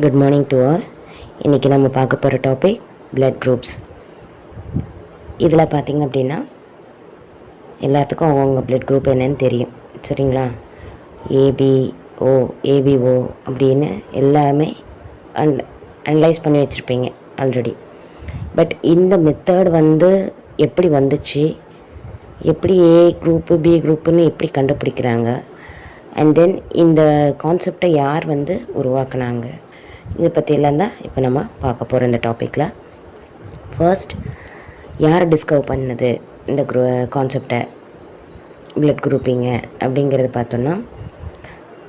Good morning to all. இன்றைக்கி நம்ம பார்க்க போகிற டாபிக் பிளட் குரூப்ஸ். இதில் பார்த்திங்க அப்படின்னா எல்லாத்துக்கும் அவங்கவுங்க பிளட் குரூப் என்னன்னு தெரியும், சரிங்களா? ஏபிஓ ஏபிஓ அப்படின்னு எல்லாமே அனலைஸ் பண்ணி வச்சுருப்பீங்க ஆல்ரெடி. பட் இந்த மெத்தட் எப்படி வந்துச்சு, எப்படி ஏ குரூப்பு பி குரூப்புன்னு எப்படி கண்டுபிடிக்கிறாங்க, அண்ட் தென் இந்த கான்செப்டை யார் உருவாக்குனாங்க, இதை பற்றியெல்லாம் தான் இப்போ நம்ம பார்க்க போகிறோம் இந்த டாப்பிக்கில். ஃபர்ஸ்ட், யார் டிஸ்கவர் பண்ணது இந்த கான்செப்டை பிளட் குரூப்பிங்க அப்படிங்கிறத பார்த்தோன்னா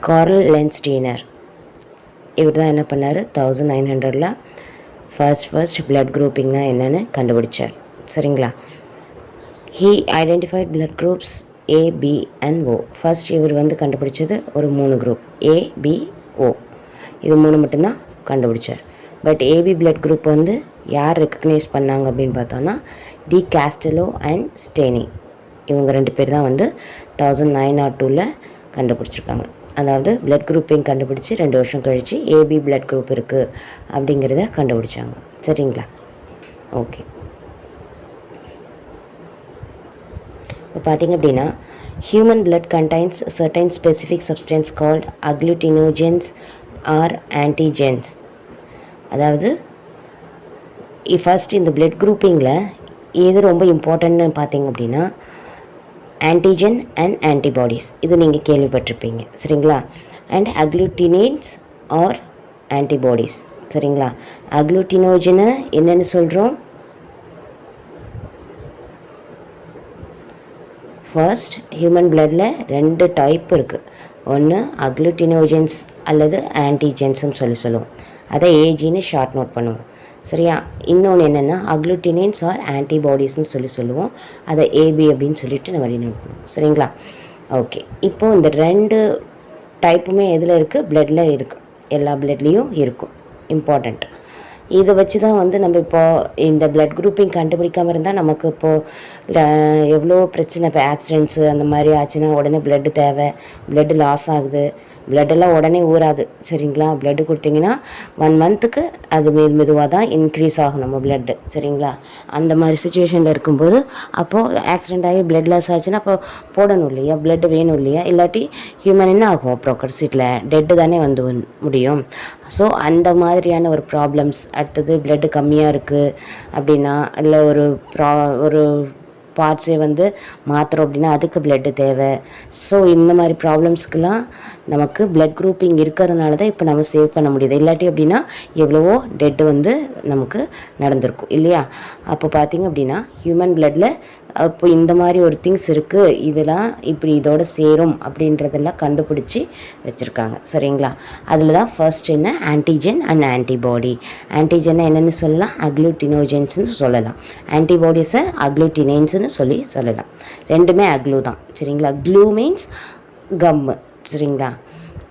கார்ல் லென்ஸ்டீனர். இவர் தான் என்ன பண்ணார், 1900 ஃபர்ஸ்ட் பிளட் குரூப்பிங்னா என்னென்னு கண்டுபிடிச்சார், சரிங்களா? He identified blood groups A, B and O. First இவர் கண்டுபிடிச்சது ஒரு 3 குரூப், ஏ, பி, ஓ. இது 3 மட்டும்தான் கண்டுபிடிச்சார். பட் ஏபி பிளட் குரூப் யார் ரெக்கக்னைஸ் பண்ணாங்க அப்படின்னு பார்த்தோன்னா டி காஸ்டெலோ அண்ட் ஸ்டேனி. இவங்க 2 பேர் தான் 1902 கண்டுபிடிச்சிருக்காங்க. அதாவது பிளட் குரூப்பிங் கண்டுபிடிச்சி 2 வருஷம் கழித்து ஏபி பிளட் குரூப் இருக்குது அப்படிங்கிறத கண்டுபிடிச்சாங்க, சரிங்களா? ஓகே, இப்போ பார்த்திங்க அப்படின்னா human blood contains certain specific substance called agglutinogens or antigens. அதாவது ஃபர்ஸ்ட் இந்த பிளட் குரூப்பிங்கில் எது ரொம்ப இம்பார்ட்டன்ட்னு பார்த்தீங்க அப்படின்னா ஆன்டிஜென் அண்ட் ஆன்டிபாடிஸ். இது நீங்கள் கேள்விப்பட்டிருப்பீங்க, சரிங்களா? அண்ட் அக்ளூட்டினேட்ஸ் ஆர் ஆன்டிபாடிஸ், சரிங்களா? அக்ளூட்டினோஜனை என்னென்னு சொல்கிறோம்? ஃபர்ஸ்ட், ஹியூமன் பிளட்டில் 2 டைப் இருக்குது. ஒன்று அக்ளூட்டினோஜென்ஸ் அல்லது ஆன்டிஜென்ஸ்ன்னு சொல்லுவோம். அதை ஏஜின்னு ஷார்ட் நோட் பண்ணுவோம், சரியா? இன்னொன்று என்னென்னா அக்ளூட்டினேன்ஸ் ஆர் ஆன்டிபாடிஸ்ன்னு சொல்லுவோம். அதை ஏபி அப்படின்னு சொல்லிட்டு நம்ம நோட் பண்ணுவோம், சரிங்களா? ஓகே, இப்போது இந்த 2 டைப்புமே எதில் இருக்குது? பிளட்டில் இருக்குது. எல்லா பிளட்லேயும் இருக்கும், இம்பார்ட்டண்ட். இதை வச்சு தான் நம்ம இப்போது இந்த பிளட் குரூப்பிங் கண்டுபிடிக்காமல் இருந்தால் நமக்கு இப்போது எவ்வளோ பிரச்சனை. இப்போ ஆக்சிடென்ட்ஸு அந்த மாதிரி ஆச்சுன்னா உடனே பிளட்டு தேவை, பிளட்டு லாஸ் ஆகுது, பிளட்டெல்லாம் உடனே ஊறாது, சரிங்களா? பிளட்டு கொடுத்தீங்கன்னா 1 மந்த்துக்கு அது மெதுவாக தான் இன்க்ரீஸ் ஆகும் நம்ம பிளட்டு, சரிங்களா? அந்த மாதிரி சுச்சுவேஷனில் இருக்கும்போது அப்போது ஆக்சிடென்ட் ஆகி பிளட் லாஸ் ஆச்சுன்னா அப்போ போடணும் இல்லையா, பிளட்டு வேணும் இல்லையா? இல்லாட்டி ஹியூமன் என்ன ஆகும், அப்புறம் கடைசியில் டெட்டு தானே முடியும். ஸோ அந்த மாதிரியான ஒரு ப்ராப்ளம்ஸ். அடுத்தது பிளட்டு கம்மியாக இருக்குது அப்படின்னா, இல்லை ஒரு பார்ட்ஸே மாத்திரம் அப்படின்னா அதுக்கு பிளட்டு தேவை. ஸோ இந்த மாதிரி ப்ராப்ளம்ஸ்க்கெலாம் நமக்கு பிளட் குரூப்பிங் இருக்கிறதுனால தான் இப்போ நம்ம சேவ் பண்ண முடியுது. இல்லாட்டி அப்படின்னா எவ்வளவோ டெட்டு நமக்கு நடந்திருக்கும் இல்லையா? அப்போ பார்த்திங்க அப்படின்னா ஹியூமன் பிளட்டில் இப்போ இந்த மாதிரி ஒரு திங்ஸ் இருக்குது, இதெல்லாம் இப்படி இதோட சேரும் அப்படின்றதெல்லாம் கண்டுபிடிச்சி வச்சுருக்காங்க, சரிங்களா? அதில் தான் ஃபர்ஸ்ட் என்ன, ஆன்டிஜென் அண்ட் ஆன்டிபாடி. ஆன்டிஜென்னை என்னென்னு சொல்லலாம், அக்ளூட்டினோஜென்ஸ்னு சொல்லலாம். ஆன்டிபாடிஸை அக்ளூட்டினேன்ஸ்னு சொல்லலாம். ரெண்டுமே அக்ளூ தான், சரிங்களா? க்ளூ மீன்ஸ் கம்மு, சரிங்களா?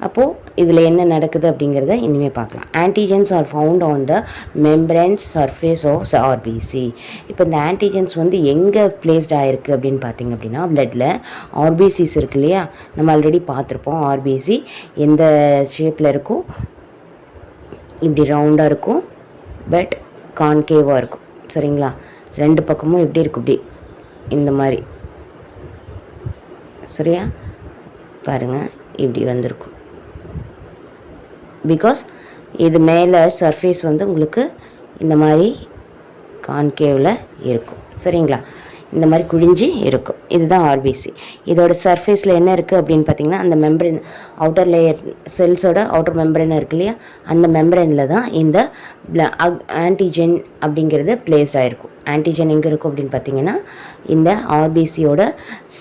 அப்போது இதில் என்ன நடக்குது அப்படிங்கிறத இனிமேல் பார்க்கலாம். Antigens are found on the membranes surface of RBC. இப்போ இந்த ஆன்டிஜென்ஸ் எங்கே பிளேஸ்ட் ஆகிருக்கு அப்படின்னு பார்த்தீங்க அப்படின்னா பிளட்டில் ஆர்பிசிஸ் இருக்கு இல்லையா, நம்ம ஆல்ரெடி பார்த்துருப்போம். ஆர்பிசி எந்த ஷேப்பில் இருக்கும், இப்படி ரவுண்டாக இருக்கும், பட் கான்கேவாக இருக்கும், சரிங்களா? 2 பக்கமும் எப்படி இருக்கும், இப்படி இந்த மாதிரி, சரியா? பாருங்கள், இப்படி வந்திருக்கும். பிகாஸ் இது மேலே சர்ஃபேஸ் உங்களுக்கு இந்த மாதிரி கான்கேவில் இருக்கும், சரிங்களா? இந்த மாதிரி குழிஞ்சி இருக்கும். இதுதான் ஆர்பிசி. இதோட சர்ஃபேஸில் என்ன இருக்குது அப்படின்னு பார்த்தீங்கன்னா அந்த மெம்பரேன், அவுட்டர் லேயர், செல்ஸோட அவுட்டர் மெம்பரேன் இருக்கு இல்லையா, அந்த மெம்பரேனில் தான் இந்த ஆன்டிஜென் அப்படிங்கிறது பிளேஸ்ட் ஆகிருக்கும். ஆன்டிஜென் எங்கே இருக்கும் அப்படின்னு பார்த்தீங்கன்னா இந்த ஆர்பிசியோட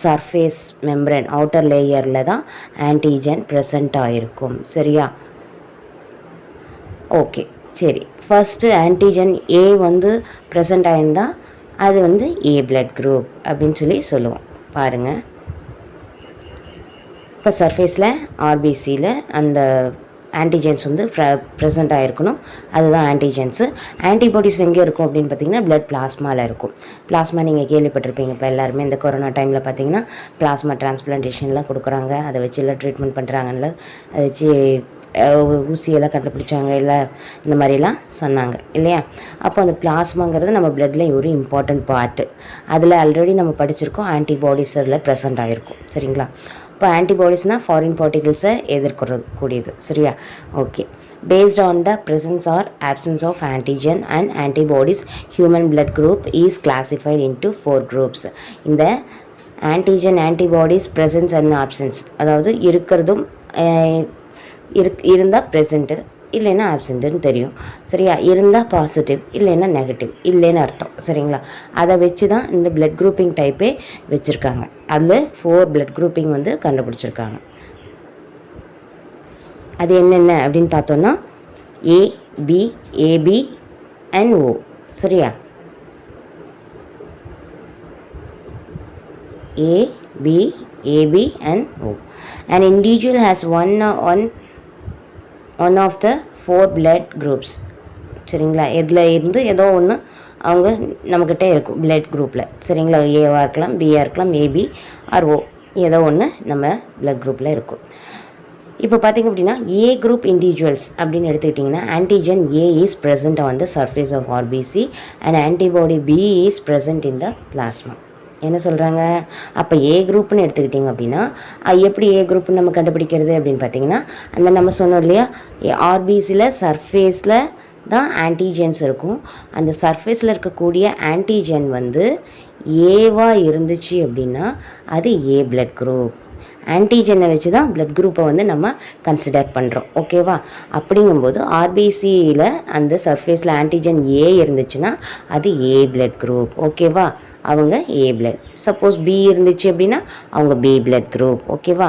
சர்ஃபேஸ் மெம்பரேன் அவுட்டர் லேயரில் தான் ஆன்டிஜென் ப்ரெசண்ட் ஆகிருக்கும், சரியா? ஓகே, சரி. ஃபர்ஸ்ட்டு ஆன்டிஜென் ஏ ப்ரெசண்ட் ஆகிருந்தால் அது ஏ பிளட் குரூப் அப்படின்னு சொல்லுவோம். பாருங்கள், இப்போ சர்ஃபேஸில் ஆர்பிசியில் அந்த ஆன்டிஜென்ஸ் ப்ரெசண்ட் ஆகிருக்கணும், அதுதான் ஆன்டிஜென்ஸு. ஆன்டிபாடிஸ் எங்கே இருக்கும் அப்படின்னு பார்த்தீங்கன்னா பிளட் பிளாஸ்மாவில் இருக்கும். பிளாஸ்மா நீங்கள் கேள்விப்பட்டிருப்பீங்க. இப்போ எல்லாருமே இந்த கொரோனா டைமில் பார்த்தீங்கன்னா பிளாஸ்மா டிரான்ஸ்பிளான்டேஷன்லாம் கொடுக்குறாங்க, அதை வச்சு எல்லாம் ட்ரீட்மெண்ட் பண்ணுறாங்கல்ல, அதை வச்சு ஊசியெல்லாம் கண்டுபிடிச்சாங்க இல்லை இந்த மாதிரிலாம் சொன்னாங்க இல்லையா. அப்போ அந்த பிளாஸ்மாங்கிறது நம்ம பிளட்டில் ஒரு இம்பார்ட்டன்ட் பார்ட்டு. அதில் ஆல்ரெடி நம்ம படிச்சிருக்கோம், ஆன்டிபாடிஸ் அதில் ப்ரெசென்ட் ஆகிருக்கும். சரிங்களா. இப்போ ஆன்டிபாடிஸ்னால் ஃபாரின் பார்ட்டிகிள்ஸை எதிர்கொள்ளக்கூடியது. சரியா. Okay. Based on the presence or absence of antigen and antibodies, human blood group is classified into 4 groups. இந்த antigen antibodies presence and absence, அதாவது இருக்கிறதும் இருந்தால் present இல்லைன்னா ஆப்சென்ட்னு தெரியும். சரியா. இருந்தால் பாசிட்டிவ் இல்லைன்னா நெகட்டிவ் இல்லைன்னு அர்த்தம். சரிங்களா. அதை வச்சு தான் இந்த பிளட் குரூப்பிங் டைப்பே வச்சுருக்காங்க. அதில் 4 பிளட் குரூப்பிங் வந்து கண்டுபிடிச்சிருக்காங்க. அது என்னென்ன அப்படின்னு பார்த்தோன்னா ஏ, பி, ஏபி அண்ட் ஓ. சரியா. A, B, AB and O. An individual has one of the 4 blood groups. சரிங்களா. இதில் இருந்து ஏதோ ஒன்று அவங்க நம்மக்கிட்ட இருக்கும் பிளட் குரூப்பில். சரிங்களா. ஏவாக இருக்கலாம், பியாக இருக்கலாம், ஏபி ஆர் ஓ, ஏதோ ஒன்று நம்ம பிளட் குரூப்பில் இருக்கும். இப்போ பார்த்திங்க அப்படின்னா ஏ குரூப் இண்டிவிஜுவல்ஸ் அப்படின்னு எடுத்துக்கிட்டிங்கன்னா antigen A is present on the surface of RBC and antibody B is present in the plasma. என்ன சொல்கிறாங்க. அப்போ ஏ குரூப்னு எடுத்துக்கிட்டிங்க அப்படின்னா எப்படி ஏ குரூப்னு நம்ம கண்டுபிடிக்கிறது அப்படின்னு பார்த்தீங்கன்னா அந்த நம்ம சொன்னோம் இல்லையா, ஆர்பிசியில் சர்ஃபேஸில் தான் ஆன்டிஜென்ஸ் இருக்கும். அந்த சர்ஃபேஸில் இருக்கக்கூடிய ஆன்டிஜென் வந்து ஏவாக இருந்துச்சு அப்படின்னா அது ஏ பிளட் குரூப். ஆன்டிஜெனை வச்சு தான் பிளட் குரூப்பை வந்து நம்ம கன்சிடர் பண்ணுறோம். ஓகேவா. அப்படிங்கும்போது ஆர்பிசியில் அந்த சர்ஃபேஸில் ஆன்டிஜன் ஏ இருந்துச்சுன்னா அது ஏ பிளட் குரூப். ஓகேவா. அவங்க ஏ பிளட். சப்போஸ் பி இருந்துச்சு அப்படின்னா அவங்க பி பிளட் குரூப். ஓகேவா.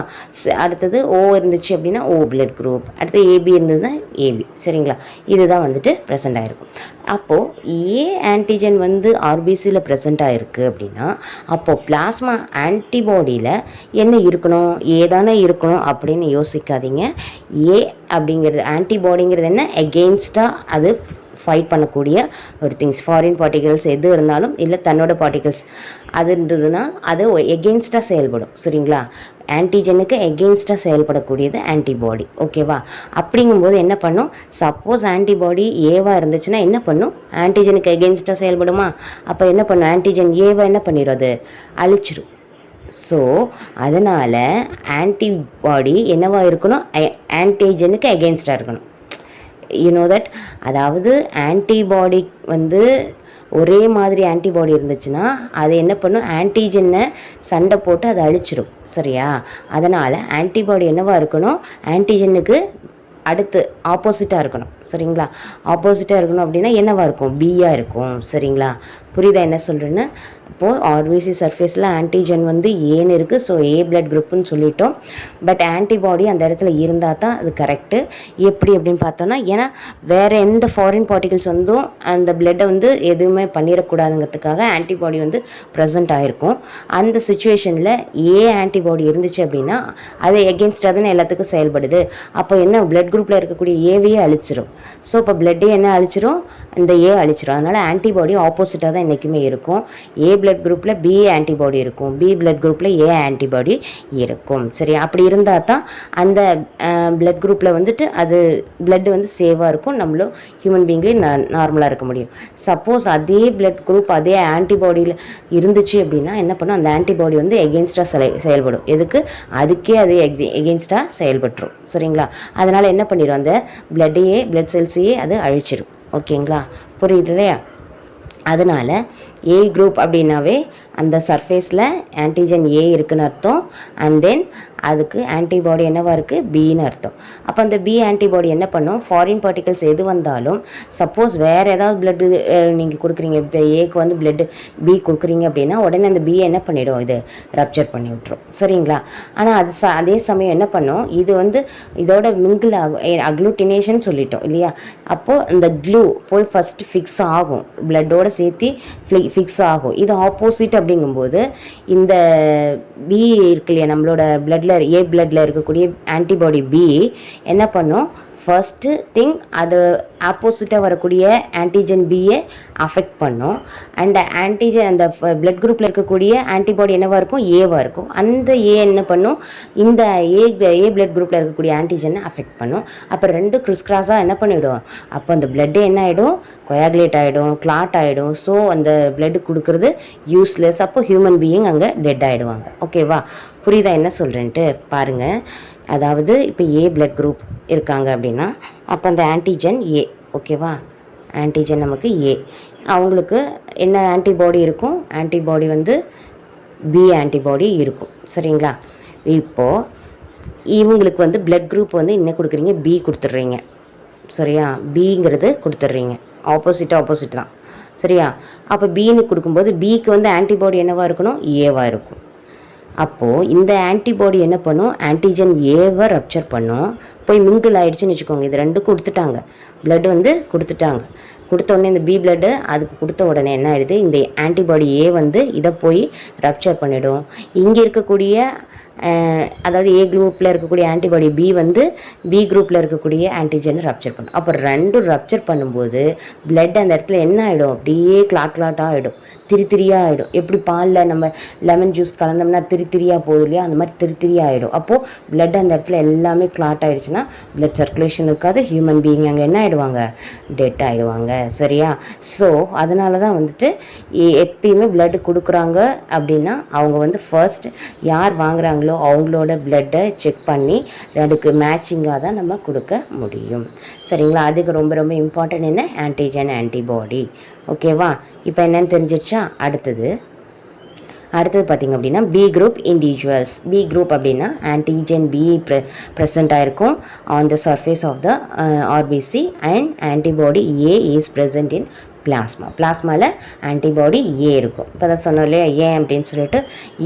அடுத்தது ஓ இருந்துச்சு அப்படின்னா ஓ பிளட் குரூப். அடுத்து ஏபி இருந்ததுன்னா ஏபி. சரிங்களா. இதுதான் வந்துட்டு ப்ரெசென்ட் ஆகிருக்கும். அப்போது ஏ ஆன்டிஜன் வந்து ஆர்பிசியில் ப்ரெசென்ட் ஆகிருக்கு அப்படின்னா அப்போது பிளாஸ்மா ஆன்டிபாடியில் என்ன இருக்கணும், ஏதானே இருக்கணும் அப்படின்னு யோசிக்காதீங்க. ஏ அப்படிங்கிறது ஆன்டிபாடிங்கிறது என்ன, எகெயின்ஸ்டாக அது ஃபைட் பண்ணக்கூடிய ஒரு திங்ஸ். ஃபாரின் பார்ட்டிகல்ஸ் எது இருந்தாலும் இல்லை தன்னோட பார்ட்டிகல்ஸ் அது இருந்ததுன்னா அது எகெயின்ஸ்டாக செயல்படும். சரிங்களா. ஆன்டிஜனுக்கு எகெயின்ஸ்டாக செயல்படக்கூடியது ஆன்டிபாடி. ஓகேவா. அப்படிங்கும்போது என்ன பண்ணும், சப்போஸ் ஆன்டிபாடி ஏவாக இருந்துச்சுன்னா என்ன பண்ணும், ஆன்டிஜனுக்கு எகெயின்ஸ்டாக செயல்படுமா. அப்போ என்ன பண்ணும், ஆன்டிஜன் ஏவா என்ன பண்ணிடும், அது அழிச்சிடும். ஸோ அதனால் ஆன்டிபாடி என்னவாக இருக்கணும், ஆன்டிஜனுக்கு எகெயின்ஸ்டாக இருக்கணும். You know that. அதாவது ஆன்டிபாடி வந்து ஒரே மாதிரி ஆன்டிபாடி இருந்துச்சுன்னா அது என்ன பண்ணும், ஆன்டிஜனை சண்டை போட்டு அதை அழிச்சிடும். சரியா. அதனால் ஆன்டிபாடி என்னவாக இருக்கணும், ஆன்டிஜனுக்கு அடுத்து ஆப்போசிட்டாக இருக்கணும். சரிங்களா. ஆப்போசிட்டாக இருக்கணும் அப்படின்னா என்னவாக இருக்கும், பியாக இருக்கும். சரிங்களா. புரியுதா என்ன சொல்கிறேன்னு. இப்போது ஆர்பிசி சர்ஃபேஸில் ஆன்டிஜன் வந்து ஏன்னு இருக்குது. ஸோ ஏ பிளட் குரூப்புன்னு சொல்லிட்டோம். பட் ஆன்டிபாடி அந்த இடத்துல இருந்தால் தான் அது கரெக்டு. எப்படி அப்படின்னு பார்த்தோன்னா, ஏன்னா வேறு எந்த ஃபாரின் பார்ட்டிகல்ஸ் வந்தும் அந்த பிளட்டை வந்து எதுவுமே பண்ணிடக்கூடாதுங்கிறதுக்காக ஆன்டிபாடி வந்து ப்ரெசென்ட் ஆகிருக்கும். அந்த சுச்சுவேஷனில் ஏ ஆன்டிபாடி இருந்துச்சு அப்படின்னா அது எகென்ஸ்டாக தானே எல்லாத்துக்கும் செயல்படுது. அப்போ என்ன, பிளட் குரூப்பில் இருக்கக்கூடிய ஏவையே அழிச்சிரும். ஸோ இப்போ பிளட்டே என்ன அழிச்சிரும், இந்த ஏ அழிச்சிரும். அதனால் ஆன்டிபாடி ஆப்போசிட்டாக தான் என்றைக்குமே இருக்கும். ஏ பிளட் குரூப்பில் பி ஆன்டிபாடி இருக்கும், பி பிளட் குரூப்பில் ஏ ஆன்டிபாடி இருக்கும். சரி. அப்படி இருந்தால் தான் அந்த பிளட் குரூப்பில் வந்துட்டு அது பிளட் வந்து சேவாக இருக்கும், நம்மளும் ஹியூமன் பீங்லேயும் நார்மலாக இருக்க முடியும். சப்போஸ் அதே பிளட் குரூப் அதே ஆன்டிபாடியில் இருந்துச்சு அப்படின்னா என்ன பண்ணும், அந்த ஆன்டிபாடி வந்து எகெயின்ஸ்டாக செயல்படும். எதுக்கு, அதுக்கே அது எகெயின்ஸ்டாக செயல்பட்டுரும். சரிங்களா. அதனால் என்ன பண்ணிடும், அந்த பிளட்டையே பிளட் செல்ஸையே அது அழிச்சிடும். ஓகேங்களா. புரியுது இல்லையா. அதனால் ஏ குரூப் அப்படின்னாவே அந்த சர்ஃபேஸில் ஆன்டிஜன் ஏ இருக்குன்னு அர்த்தம். அண்ட் தென் அதுக்கு ஆன்டிபாடி என்னவா இருக்குது, பின்னு அர்த்தம். அப்போ அந்த பி ஆன்டிபாடி என்ன பண்ணும், ஃபாரின் பார்ட்டிகல்ஸ் எது வந்தாலும் சப்போஸ் வேறு ஏதாவது பிளட்டு நீங்கள் கொடுக்குறீங்க, இப்போ ஏக்கு வந்து பிளட்டு பி கொடுக்குறீங்க அப்படின்னா உடனே அந்த பியை என்ன பண்ணிவிடும், இது ரப்சர் பண்ணி விட்டுரும். சரிங்களா. ஆனால் அது அதே சமயம் என்ன பண்ணும், இது வந்து இதோட மிங்கிள் ஆகும், அக்ளூட்டினேஷன் சொல்லிட்டோம் இல்லையா. அப்போது இந்த க்ளூ போய் ஃபஸ்ட்டு ஃபிக்ஸ் ஆகும், பிளட்டோட சேர்த்து ஃபிக்ஸ் ஆகும். இது ஆப்போசிட் அப்படிங்கும்போது இந்த பி இருக்கு இல்லையா, நம்மளோட பிளட்ல ஏ பிளட்ல இருக்கக்கூடிய ஆன்டிபாடி பி என்ன பண்ணும், ஃபர்ஸ்ட்டு திங் அது ஆப்போசிட்டாக வரக்கூடிய ஆன்டிஜன் பியை அஃபெக்ட் பண்ணும். அண்ட் ஆன்டிஜன் அந்த பிளட் குரூப்பில் இருக்கக்கூடிய ஆன்டிபாடி என்னவாக இருக்கும், ஏவாக இருக்கும். அந்த ஏ என்ன பண்ணும், இந்த ஏ பிளட் குரூப்பில் இருக்கக்கூடிய ஆன்டிஜனை அஃபெக்ட் பண்ணும். அப்போ ரெண்டு கிறிஸ்கிராஸாக என்ன பண்ணிவிடும், அப்போ அந்த பிளட்டு என்ன ஆகிடும், கொயாகுலேட் ஆகிடும், கிளாட் ஆகிடும். ஸோ அந்த பிளட் கொடுக்கறது யூஸ்லெஸ். அப்போ ஹியூமன் பீயிங் அங்கே டெட் ஆகிடுவாங்க. ஓகேவா, புரியுதா என்ன சொல்கிறேன்ட்டு பாருங்கள். அதாவது இப்போ ஏ பிளட் குரூப் இருக்காங்க அப்படின்னா அப்போ அந்த ஆன்டிஜன் ஏ, ஓகேவா, ஆன்டிஜன் நமக்கு ஏ, அவங்களுக்கு என்ன ஆன்டிபாடி இருக்கும், ஆன்டிபாடி வந்து பி ஆன்டிபாடி இருக்கும். சரிங்களா, இப்போது இவங்களுக்கு வந்து பிளட் குரூப் வந்து என்ன கொடுக்குறீங்க, பி கொடுத்துட்றீங்க. சரியா, பிங்கிறது கொடுத்துட்றீங்க. ஆப்போசிட் தான். சரியா, அப்போ பின்னு கொடுக்கும்போது பிக்கு வந்து ஆன்டிபாடி என்னவாக இருக்கணும், ஏவாக இருக்கும். அப்போது இந்த ஆன்டிபாடி என்ன பண்ணும், ஆன்டிஜன் ஏவை ரப்சர் பண்ணும், போய் மிங்கிள் ஆயிடுச்சுன்னு வச்சுக்கோங்க. இது ரெண்டும் கொடுத்துட்டாங்க, பிளட் வந்து கொடுத்துட்டாங்க. கொடுத்த உடனே இந்த பி பிளட்டு அதுக்கு கொடுத்த உடனே என்ன ஆகிடுது, இந்த ஆன்டிபாடி ஏ வந்து இதை போய் ரப்சர் பண்ணிடும். இங்கே இருக்கக்கூடிய அதாவது ஏ குரூப்பில் இருக்கக்கூடிய ஆன்டிபாடி பி வந்து பி குரூப்பில் இருக்கக்கூடிய ஆன்டிஜனை ரப்சர் பண்ணும். அப்போ ரெண்டும் ரப்சர் பண்ணும்போது பிளட் அந்த இடத்துல என்ன ஆகிடும், அப்படியே கிளாட்டாக ஆகிடும், திரியாக ஆகிடும். எப்படி பாலில் நம்ம லெமன் ஜூஸ் கலந்தோம்னா திரியாக போகுது இல்லையா, அந்த மாதிரி திரியாக ஆகிடும். அப்போது பிளட் அந்த இடத்துல எல்லாமே கிளாட் ஆகிடுச்சுன்னா பிளட் சர்க்குலேஷன் இருக்காது, ஹியூமன் பீயிங் அங்கே என்ன ஆகிடுவாங்க, டெட் ஆகிடுவாங்க. சரியா, ஸோ அதனால தான் வந்துட்டு எப்பயுமே பிளட் கொடுக்குறாங்க அப்படின்னா அவங்க வந்து ஃபர்ஸ்ட் யார் வாங்குறாங்களோ அவங்களோட பிளட்டை செக் பண்ணி அதுக்கு மேட்சிங்காக தான் நம்ம கொடுக்க முடியும். சரிங்களா, அதுக்கு ரொம்ப ரொம்ப இம்பார்ட்டன்ட் என்ன, ஆன்டிஜன் ஆன்டிபாடி. ஓகேவா, இப்போ என்னன்னு தெரிஞ்சிடுச்சா. அடுத்தது பார்த்திங்க அப்படின்னா B group individuals. B group அப்படின்னா ஆன்டிஜன் பி ப்ரெசென்ட் ஆகிருக்கும் on the surface of the RBC and antibody A is present in பிளாஸ்மாவில் ஆன்டிபாடி ஏ இருக்கும். இப்போ தான் சொன்னோம் இல்லையா, ஏன் அப்படின்னு சொல்லிட்டு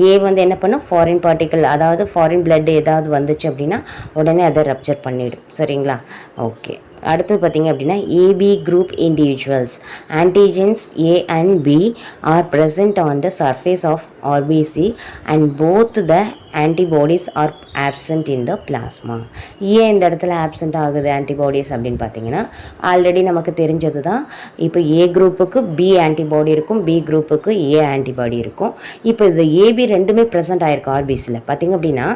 ஏ வந்து என்ன பண்ணும், ஃபாரின் பார்ட்டிக்கல் அதாவது ஃபாரின் பிளட் ஏதாவது வந்துச்சு அப்படின்னா உடனே அதை ரப்சர் பண்ணிவிடும். சரிங்களா, ஓகே. அடுத்து பார்த்தீங்க அப்படின்னா AB group individuals, antigens A and B are present on the surface of RBC and both the antibodies are absent in the plasma. ஏன் இந்த இடத்துல ஆப்சென்ட் ஆகுது ஆன்டிபாடிஸ் அப்படின்னு பார்த்தீங்கன்னா ஆல்ரெடி நமக்கு தெரிஞ்சது தான். இப்போ ஏ குரூப்புக்கு பி ஆன்டிபாடி இருக்கும், பி குரூப்புக்கு ஏ ஆன்டிபாடி இருக்கும். இப்போ இது ஏபி ரெண்டுமே ப்ரெசென்ட் ஆகிருக்கும் ஆர்பிசியில். பார்த்தீங்க அப்படின்னா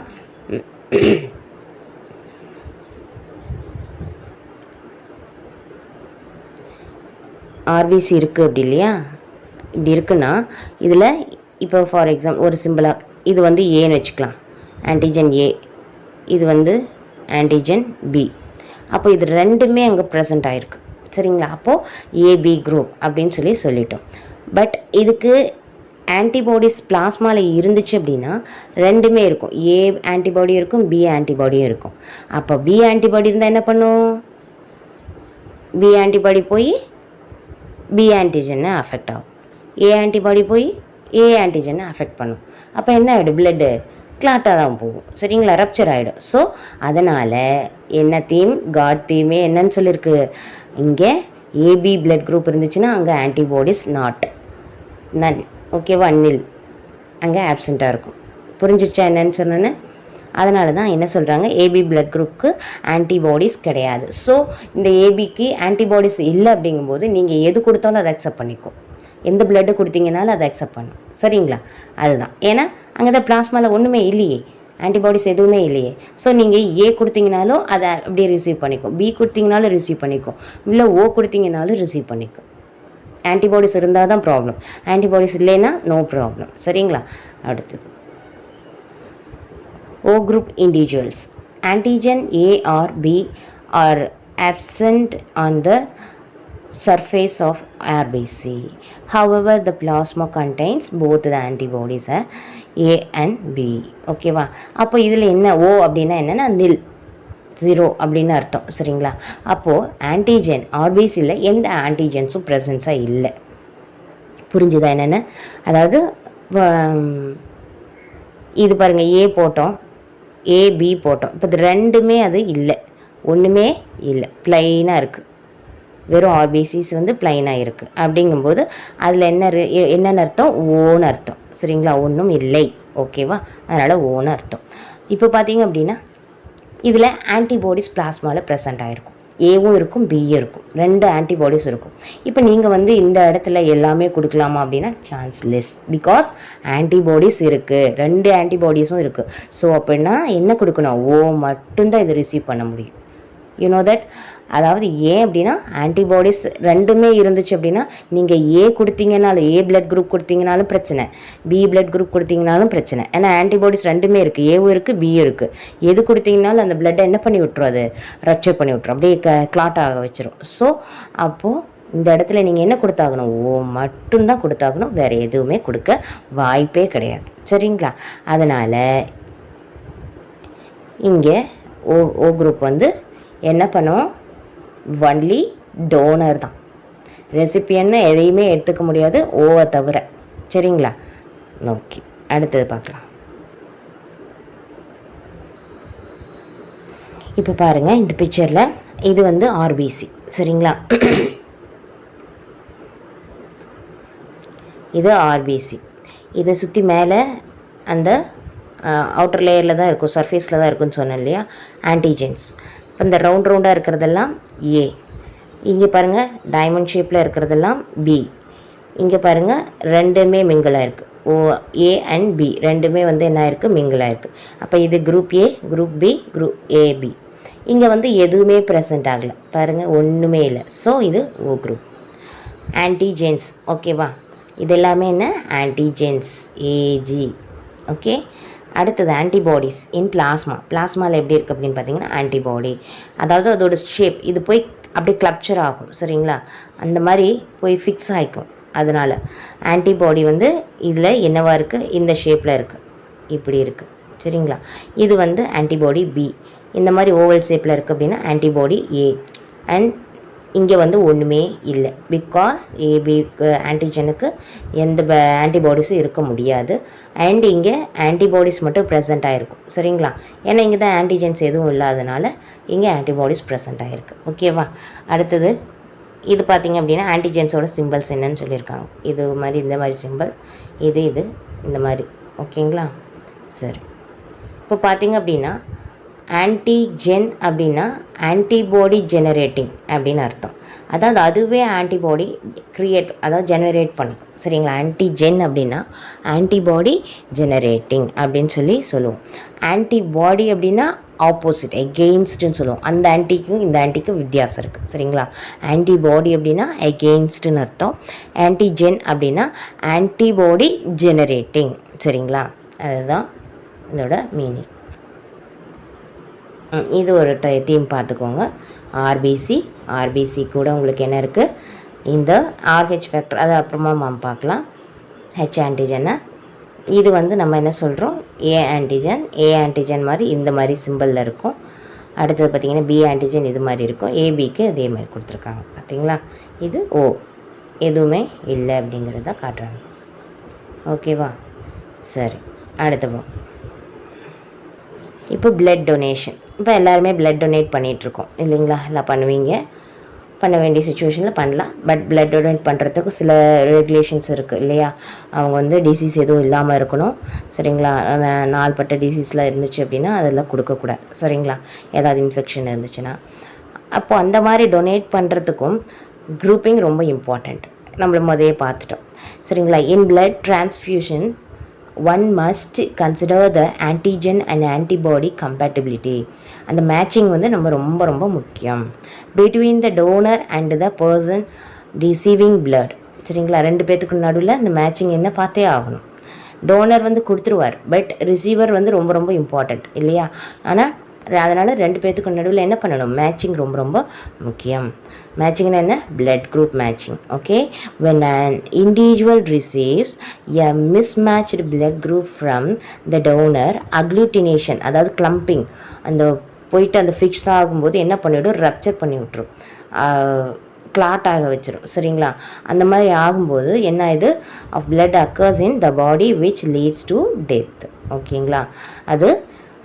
ஆர்பிசி இருக்குது அப்படி இல்லையா, இப்படி இருக்குன்னா இதில் இப்போ ஃபார் எக்ஸாம்பிள் ஒரு சிம்பிளாக இது வந்து ஏன்னு வச்சுக்கலாம், ஆன்டிஜன் ஏ, இது வந்து ஆன்டிஜன் பி. அப்போ இது ரெண்டுமே அங்கே ப்ரெசென்ட் ஆகிருக்கு. சரிங்களா, அப்போது ஏபி குரூப் அப்படின்னு சொல்லிட்டோம். பட் இதுக்கு ஆன்டிபாடிஸ் பிளாஸ்மாவில் இருந்துச்சு அப்படின்னா ரெண்டுமே இருக்கும், ஏ ஆன்டிபாடியும் இருக்கும், பி ஆன்டிபாடியும் இருக்கும். அப்போ பி ஆன்டிபாடி இருந்தால் என்ன பண்ணும், பி ஆன்டிபாடி போய் பி ஆன்டிஜனை அஃபெக்ட் ஆகும், ஏ ஆன்டிபாடி போய் ஏ ஆன்டிஜனை அஃபெக்ட் பண்ணும். அப்போ என்ன ஆகிடும், பிளட்டு கிளாட்டாக தான் போகும். சரிங்களா, ரப்சர் ஆகிடும். ஸோ அதனால் என்ன தீம், காட் தீமே என்னன்னு சொல்லியிருக்கு, இங்கே ஏபி பிளட் குரூப் இருந்துச்சுன்னா அங்கே ஆன்டிபாடிஸ் நன், ஓகேவா, நில், அங்கே ஆப்சண்ட்டாக இருக்கும். புரிஞ்சிருச்சா என்னன்னு சொன்னேன்னு. அதனால தான் என்ன சொல்கிறாங்க, ஏபி பிளட் குரூப்புக்கு ஆன்டிபாடிஸ் கிடையாது. ஸோ இந்த ஏபிக்கு ஆன்டிபாடிஸ் இல்லை அப்படிங்கும்போது நீங்கள் எது கொடுத்தாலும் அதை அக்செப்ட் பண்ணிக்கும், எந்த பிளட்டு கொடுத்தீங்கனாலும் அதை அக்செப்ட் பண்ணும். சரிங்களா, அதுதான். ஏன்னா அங்கே தான் பிளாஸ்மாவில் ஒன்றுமே இல்லையே, ஆன்டிபாடிஸ் எதுவுமே இல்லையே. ஸோ நீங்கள் ஏ கொடுத்தீங்கனாலும் அதை அப்படியே ரிசீவ் பண்ணிக்கும், பி கொடுத்தீங்கனாலும் ரிசீவ் பண்ணிக்கும், இல்லை ஓ கொடுத்தீங்கனாலும் ரிசீவ் பண்ணிக்கும். ஆன்டிபாடிஸ் இருந்தால் தான் ப்ராப்ளம், ஆன்டிபாடிஸ் இல்லைன்னா நோ ப்ராப்ளம். சரிங்களா, அடுத்தது O group individuals, antigen A or B are absent on the surface of RBC. However, the plasma contains both the antibodies A and B. ஓகேவா, அப்போ இதில் என்ன O அப்படின்னா என்னென்னா நில், 0 அப்படின்னு அர்த்தம். சரிங்களா, அப்போது ஆன்டிஜன் ஆர்பிசியில் எந்த ஆன்டிஜென்ஸும் ப்ரெசன்ஸாக இல்லை. புரிஞ்சுதா என்னென்னு. அதாவது இது பாருங்கள், ஏ போட்டோம், ஏபி போட்டோம், இப்போ இது ரெண்டுமே அது இல்லை, ஒன்றுமே இல்லை, ப்ளைனாக இருக்குது, வெறும் ஆர்பிசிஸ் வந்து ப்ளைனாக இருக்குது. அப்படிங்கும்போது அதில் என்னென்னு அர்த்தம், ஓன்னு அர்த்தம். சரிங்களா, ஒன்றும் இல்லை. ஓகேவா, அதனால் ஓன்னு அர்த்தம். இப்போ பார்த்தீங்க அப்படின்னா இதில் ஆன்டிபாடிஸ் பிளாஸ்மாவில் ப்ரெசென்ட் ஆகிருக்கும். ஏவும் இருக்கும் பியும் இருக்கும், 2 ஆன்டிபாடிஸ் இருக்கும். இப்போ நீங்கள் வந்து இந்த இடத்துல எல்லாமே கொடுக்கலாமா அப்படின்னா சான்ஸ் லெஸ். பிகாஸ் ஆன்டிபாடிஸ் இருக்குது, 2 ஆன்டிபாடிஸும் இருக்குது. ஸோ அப்படின்னா என்ன கொடுக்கணும், ஓ மட்டும்தான் இது ரிசீவ் பண்ண முடியும். You know that. அதாவது ஏன் அப்படின்னா ஆன்டிபாடிஸ் ரெண்டுமே இருந்துச்சு அப்படின்னா நீங்கள் ஏ கொடுத்தீங்கனாலும், ஏ பிளட் குரூப் கொடுத்தீங்கனாலும் பிரச்சனை, பி பிளட் குரூப் கொடுத்தீங்கனாலும் பிரச்சனை. ஏன்னா ஆன்டிபாடிஸ் ரெண்டுமே இருக்குது, ஏவும் இருக்குது பியும் இருக்குது. எது கொடுத்தீங்கனாலும் அந்த பிளட்டை என்ன பண்ணி விட்டுரும், அது ரப்சர் பண்ணி விட்டுரும், அப்படியே கிளாட் ஆக வச்சிரும். ஸோ அப்போது இந்த இடத்துல நீங்கள் என்ன கொடுத்தாகணும், ஓ மட்டும்தான் கொடுத்தாகணும், வேறு எதுவுமே கொடுக்க வாய்ப்பே கிடையாது. சரிங்களா? அதனால் இங்கே ஓ குரூப் வந்து என்ன பண்ணுவோம், ஒன்லி டோனர் தான், ரெசிபியன்னு எதையுமே எடுத்துக்க முடியாது ஓவை தவிர. சரிங்களா? ஓகே, அடுத்தது பார்க்கலாம். இப்போ பாருங்கள் இந்த பிக்சரில் இது வந்து ஆர்பிசி. சரிங்களா? இது ஆர்பிசி. இதை சுற்றி மேலே அந்த அவுட்டர் லேயரில் தான் இருக்கும், சர்ஃபேஸில் தான் இருக்குன்னு சொன்னேன் இல்லையா, ஆன்டிஜென்ஸ். இப்போ இந்த ரவுண்டாக இருக்கிறதெல்லாம் ஏ, இங்கே பாருங்கள் டைமண்ட் ஷேப்பில் இருக்கிறதெல்லாம் பி, இங்கே பாருங்கள் ரெண்டுமே மிங்கிளாக இருக்குது, ஓ ஏ அண்ட் பி ரெண்டுமே வந்து என்ன இருக்குது, மிங்கிளாக இருக்குது. அப்போ இது group A, group B, group AB. இங்கே வந்து எதுவுமே ப்ரெசென்ட் ஆகலை பாருங்கள், ஒன்றுமே இல்லை. ஸோ இது ஓ குரூப். ஆன்டிஜென்ஸ் ஓகேவா, இது எல்லாமே என்ன ஆன்டிஜென்ஸ், ஏஜி. ஓகே, அடுத்தது ஆன்டிபாடிஸ் இன் பிளாஸ்மா. பிளாஸ்மாவில் எப்படி இருக்குது அப்படின்னு பார்த்தீங்கன்னா ஆன்டிபாடி, அதாவது அதோட ஷேப் இது போய் அப்படியே கிளப்சர் ஆகும். சரிங்களா? அந்த மாதிரி போய் ஃபிக்ஸ் ஆகிக்கும். அதனால் ஆன்டிபாடி வந்து இதில் என்னவா இருக்குது, இந்த ஷேப்பில் இருக்குது, இப்படி இருக்குது. சரிங்களா? இது வந்து ஆன்டிபாடி பி, இந்த மாதிரி ஓவல் ஷேப்பில் இருக்குது அப்படின்னா ஆன்டிபாடி ஏ. அண்ட் இங்கே வந்து ஒன்றுமே இல்லை, பிகாஸ் ஏபிக்கு ஆன்டிஜனுக்கு எந்த ஆன்டிபாடிஸும் இருக்க முடியாது. அண்ட் இங்கே ஆன்டிபாடிஸ் மட்டும் ப்ரெசென்ட் ஆகிருக்கும். சரிங்களா? ஏன்னா இங்கே தான் ஆன்டிஜென்ஸ் எதுவும் இல்லாதனால இங்கே ஆன்டிபாடிஸ் ப்ரெசென்ட் ஆகிருக்கு. ஓகேவா? அடுத்தது இது பார்த்திங்க அப்படின்னா ஆன்டிஜென்ஸோட சிம்பிள்ஸ் என்னன்னு சொல்லியிருக்காங்க. இது மாதிரி இந்த மாதிரி சிம்பிள், இது இந்த மாதிரி. ஓகேங்களா? சரி, இப்போ பார்த்திங்க அப்படின்னா ஆன்டிஜென் அப்படின்னா ஆன்டிபாடி ஜெனரேட்டிங் அப்படின்னு அர்த்தம். அதாவது அதுவே ஆன்டிபாடி கிரியேட், அதாவது ஜெனரேட் பண்ணும். சரிங்களா? ஆன்டிஜென் அப்படின்னா ஆன்டிபாடி ஜெனரேட்டிங் அப்படின்னு சொல்லுவோம். ஆன்டிபாடி அப்படின்னா ஆப்போசிட், எகெயின்ஸ்ட்னு சொல்லுவோம். அந்த ஆன்டிக்கும் இந்த ஆன்டிக்கும் வித்தியாசம் இருக்குது. சரிங்களா? ஆன்டிபாடி அப்படின்னா எகெயின்ஸ்ட்னு அர்த்தம், ஆன்டிஜென் அப்படின்னா ஆன்டிபாடி ஜெனரேட்டிங். சரிங்களா? அதுதான் இதோட மீனிங். இது ஒரு தீம் பார்த்துக்கோங்க. ஆர்பிசி கூட உங்களுக்கு என்ன இருக்குது, இந்த ஆர்ஹெச் ஃபேக்டர், அது அப்புறமா பார்க்கலாம். ஹெச் ஆன்டிஜனை இது வந்து நம்ம என்ன சொல்கிறோம், ஏ ஆன்டிஜன் மாதிரி இந்த மாதிரி சிம்பிளில் இருக்கும். அடுத்தது பார்த்திங்கன்னா பி ஆன்டிஜன் இது மாதிரி இருக்கும், ஏபிக்கு அதே மாதிரி கொடுத்துருக்காங்க. பார்த்திங்களா? இது ஓ, எதுவுமே இல்லை அப்படிங்கிறத காட்டுறாங்க. ஓகேவா? சரி, அடுத்த இப்போ பிளட் டொனேஷன். இப்போ எல்லாருமே பிளட் டொனேட் பண்ணிகிட்ருக்கோம் இல்லைங்களா? எல்லாம் பண்ணுவீங்க, பண்ண வேண்டிய சுச்சுவேஷனில் பண்ணலாம். பட் பிளட் டொனேட் பண்ணுறதுக்கு சில ரெகுலேஷன்ஸ் இருக்குது இல்லையா? அவங்க வந்து டிசீஸ் எதுவும் இல்லாமல் இருக்கணும். சரிங்களா? நாள்பட்ட டிசீஸ்லாம் இருந்துச்சு அப்படின்னா அதெல்லாம் கொடுக்கக்கூடாது. சரிங்களா? ஏதாவது இன்ஃபெக்ஷன் இருந்துச்சுன்னா. அப்போது அந்த மாதிரி டொனேட் பண்ணுறதுக்கும் குரூப்பிங் ரொம்ப இம்பார்ட்டண்ட். நம்மள முதலே பார்த்துட்டோம். சரிங்களா? இன் blood transfusion one must consider the antigen and antibody compatibility. அந்த மேட்சிங் வந்து நம்ம ரொம்ப முக்கியம். between the donor and the person receiving blood. சரிங்களா? 2 பேத்துக்கு நடுவில் இந்த மேட்சிங் என்ன பார்த்தே ஆகணும். டோனர் வந்து கொடுத்துருவார், பட் ரிசீவர் வந்து ரொம்ப இம்பார்ட்டண்ட் இல்லையா? ஆனால் அதனால் 2 பேத்துக்கு நடுவில் என்ன பண்ணணும், மேட்சிங் ரொம்ப முக்கியம். மேட்சிங்னா என்ன, blood group matching. Okay, when an individual receives a mismatched blood group from the donor, agglutination அதாவது கிளம்பிங் அந்த போயிட்டு அந்த ஃபிக்ஸ் ஆகும்போது என்ன பண்ணிவிடும், ரப்சர் பண்ணி விட்டுரும், கிளாட் ஆக வச்சிரும். சரிங்களா? அந்த மாதிரி ஆகும்போது என்ன ஆகுது, of blood occurs in the body which leads to death. ஓகேங்களா?